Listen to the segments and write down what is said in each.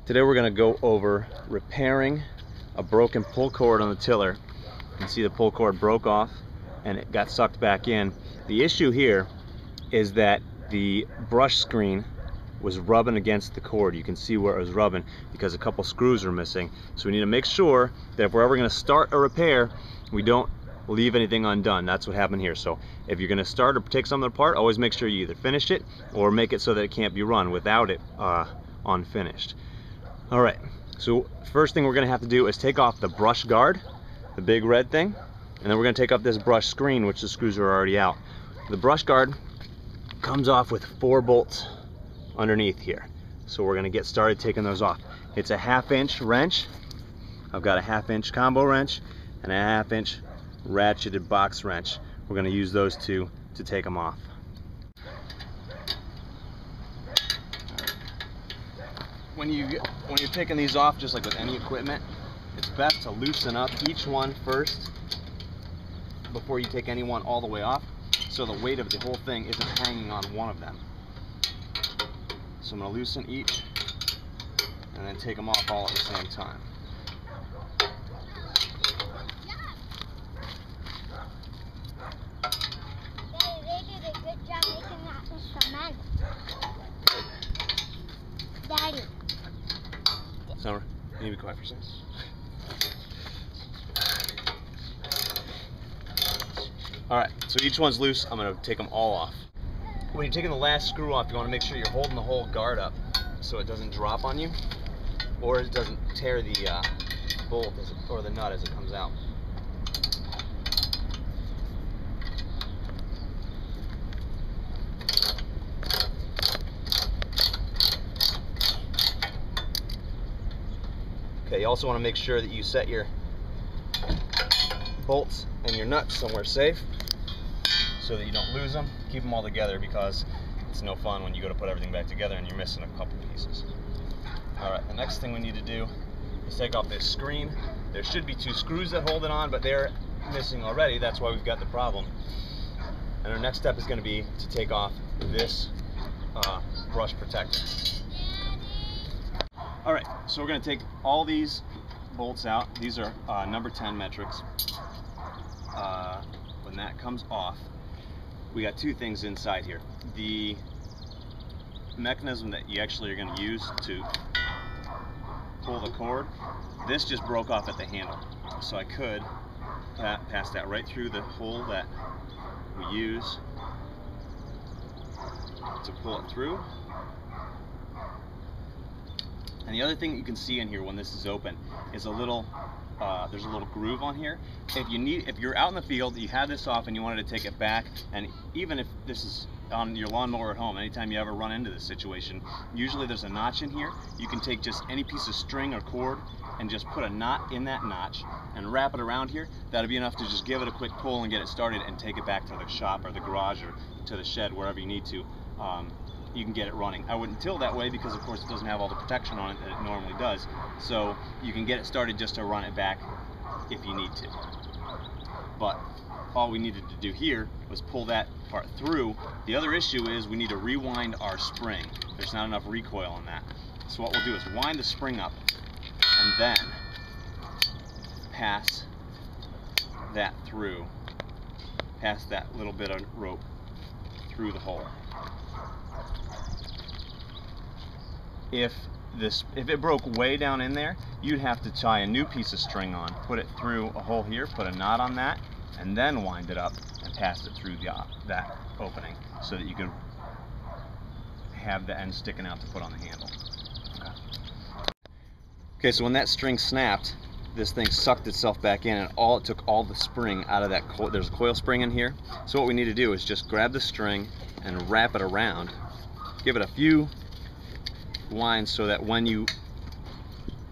Today we're going to go over repairing a broken pull cord on the tiller. You can see the pull cord broke off and it got sucked back in. The issue here is that the brush screen was rubbing against the cord. You can see where it was rubbing because a couple screws are missing. So we need to make sure that if we're ever going to start a repair, we don't leave anything undone. That's what happened here. So if you're going to start or take something apart, always make sure you either finish it or make it so that it can't be run without it unfinished. All right, so first thing we're going to have to do is take off the brush guard, the big red thing, and then we're going to take off this brush screen, which the screws are already out. The brush guard comes off with 4 bolts underneath here. So we're going to get started taking those off. It's a 1/2-inch wrench. I've got a 1/2-inch combo wrench and a 1/2-inch ratcheted box wrench. We're going to use those two to take them off. When you're taking these off, just like with any equipment, it's best to loosen up each one first before you take any one all the way off, so the weight of the whole thing isn't hanging on one of them. So I'm going to loosen each and then take them off all at the same time. They did a good job making that instrument. Daddy. Summer, you need to be quiet for a second. Alright, so each one's loose. I'm going to take them all off. When you're taking the last screw off, you want to make sure you're holding the whole guard up so it doesn't drop on you or it doesn't tear the bolt or the nut as it comes out. Okay, you also want to make sure that you set your bolts and your nuts somewhere safe so that you don't lose them. Keep them all together because it's no fun when you go to put everything back together and you're missing a couple pieces. Alright, the next thing we need to do is take off this screen. There should be 2 screws that hold it on, but they're missing already. That's why we've got the problem. And our next step is going to be to take off this brush protector. Alright, so we're going to take all these bolts out. These are number 10 metrics. When that comes off, we got 2 things inside here. The mechanism that you actually are going to use to pull the cord, this just broke off at the handle. So I could pass that right through the hole that we use to pull it through. And the other thing that you can see in here when this is open is a little, there's a little groove on here. If you're out in the field, you have this off and you wanted to take it back, and even if this is on your lawnmower at home, anytime you ever run into this situation, usually there's a notch in here. You can take just any piece of string or cord and just put a knot in that notch and wrap it around here. That'll be enough to just give it a quick pull and get it started and take it back to the shop or the garage or to the shed, wherever you need to. You can get it running. I wouldn't till that way because of course it doesn't have all the protection on it that it normally does. So you can get it started just to run it back if you need to. But all we needed to do here was pull that part through. The other issue is we need to rewind our spring. There's not enough recoil on that. So what we'll do is wind the spring up and then pass that through, pass that little bit of rope through the hole. If it broke way down in there, you'd have to tie a new piece of string on, put it through a hole here, put a knot on that, and then wind it up and pass it through that opening so that you can have the end sticking out to put on the handle. Okay, so when that string snapped, this thing sucked itself back in and it took all the spring out of that coil. There's a coil spring in here. So what we need to do is just grab the string and wrap it around, give it a few winds so that when you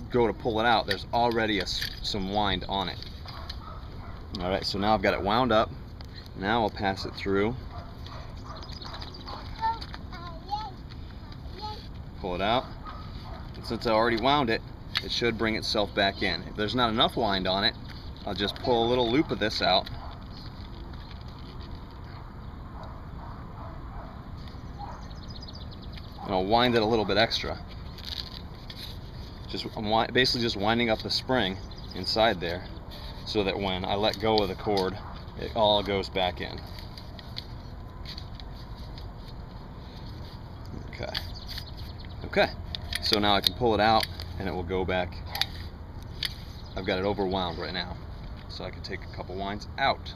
go to pull it out, there's already some wind on it. Alright, so now I've got it wound up. Now I'll pass it through. Pull it out. And since I already wound it, it should bring itself back in. If there's not enough wind on it, I'll just pull a little loop of this out. And I'll wind it a little bit extra. basically just winding up the spring inside there so that when I let go of the cord, it all goes back in. Okay, so now I can pull it out and it will go back. I've got it overwound right now, so I can take a couple winds out.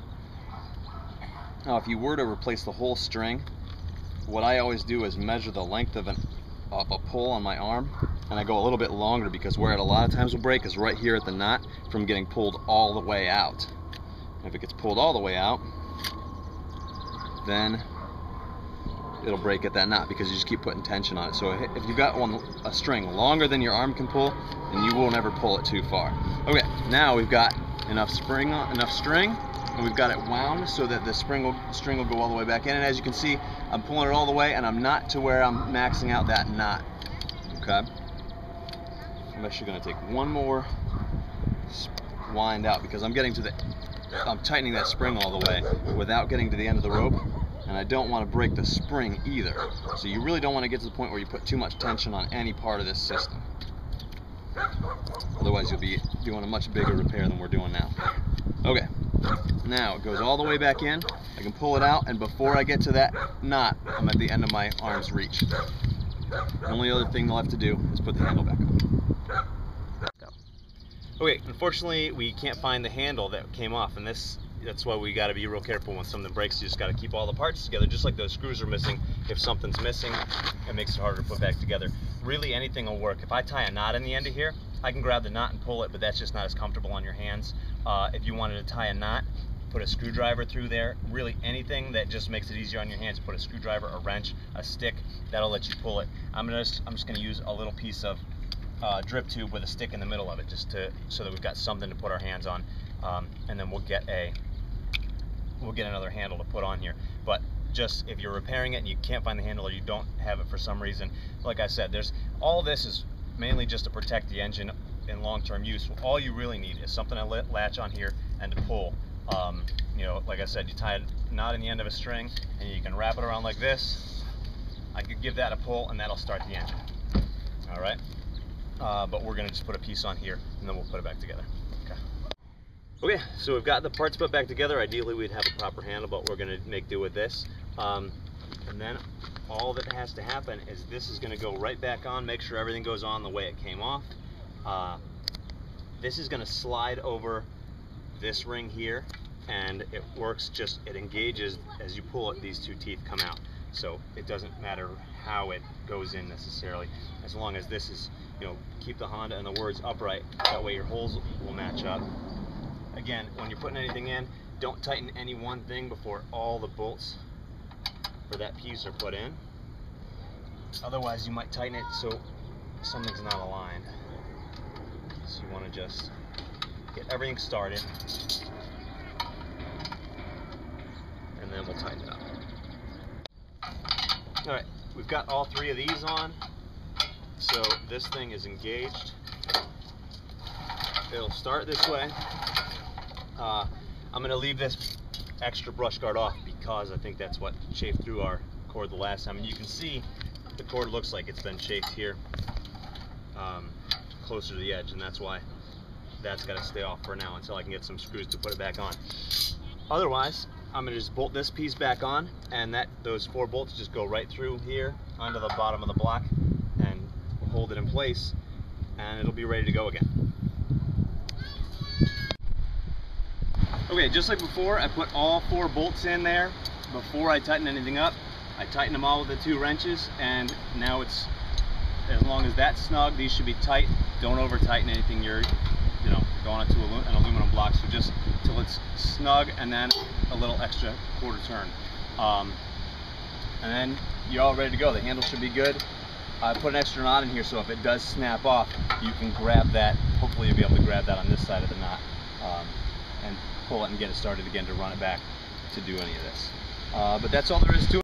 Now if you were to replace the whole string, what I always do is measure the length of a pull on my arm, and I go a little bit longer, because where it a lot of times will break is right here at the knot from getting pulled all the way out. And if it gets pulled all the way out, then it'll break at that knot because you just keep putting tension on it. So if you've got a string longer than your arm can pull, then you will never pull it too far. Okay, now we've got enough string, and we've got it wound so that the string will go all the way back in. And as you can see, I'm pulling it all the way, and I'm not to where I'm maxing out that knot. Okay, I'm actually going to take one more wind out, because I'm tightening that spring all the way without getting to the end of the rope, and I don't want to break the spring either. So you really don't want to get to the point where you put too much tension on any part of this system. Otherwise you'll be doing a much bigger repair than we're doing now. Okay, now it goes all the way back in. I can pull it out, and before I get to that knot, I'm at the end of my arm's reach. The only other thing they'll have to do is put the handle back on. Okay, unfortunately we can't find the handle that came off, and that's why we got to be real careful when something breaks. You just got to keep all the parts together, just like those screws are missing. If something's missing, it makes it harder to put back together. Really, anything will work. If I tie a knot in the end of here, I can grab the knot and pull it, but that's just not as comfortable on your hands. If you wanted to tie a knot, put a screwdriver through there. Really, anything that just makes it easier on your hands. Put a screwdriver, a wrench, a stick, that'll let you pull it. I'm just going to use a little piece of drip tube with a stick in the middle of it, so that we've got something to put our hands on, and then we'll get another handle to put on here. But just if you're repairing it and you can't find the handle, or you don't have it for some reason, like I said, all this is mainly just to protect the engine in long-term use. All you really need is something to latch on here and to pull. You know, like I said, you tie a knot in the end of a string and you can wrap it around like this. I could give that a pull and that'll start the engine. All right, but we're gonna just put a piece on here and then we'll put it back together. Okay, so we've got the parts put back together. Ideally we'd have a proper handle, but we're gonna make do with this. And then all that has to happen is this is gonna go right back on. Make sure everything goes on the way it came off. This is gonna slide over this ring here, and it works, it engages as you pull it. These two teeth come out, so it doesn't matter how it goes in necessarily, as long as this is, keep the Honda and the words upright. That way your holes will match up. Again, when you're putting anything in, don't tighten any one thing before all the bolts for that piece are put in. Otherwise you might tighten it so something's not aligned. So you want to just get everything started, and then we'll tighten it up. Alright, we've got all three of these on, so this thing is engaged. It'll start this way. I'm going to leave this extra brush guard off because I think that's what chafed through our cord the last time. And you can see the cord looks like it's been chafed here, closer to the edge, and that's why that's got to stay off for now until I can get some screws to put it back on. Otherwise, I'm going to just bolt this piece back on, and those 4 bolts just go right through here onto the bottom of the block and hold it in place, and it'll be ready to go again. Okay, just like before, I put all 4 bolts in there before I tighten anything up. I tightened them all with the 2 wrenches, and now it's, as long as that's snug, these should be tight. Don't over tighten anything. You're going into an aluminum block, so just till it's snug, and then a little extra quarter turn. And then you're all ready to go. The handle should be good. I put an extra knot in here, so if it does snap off, you can grab that. Hopefully you'll be able to grab that on this side of the knot, and pull it and get it started again to run it back to do any of this. But that's all there is to it.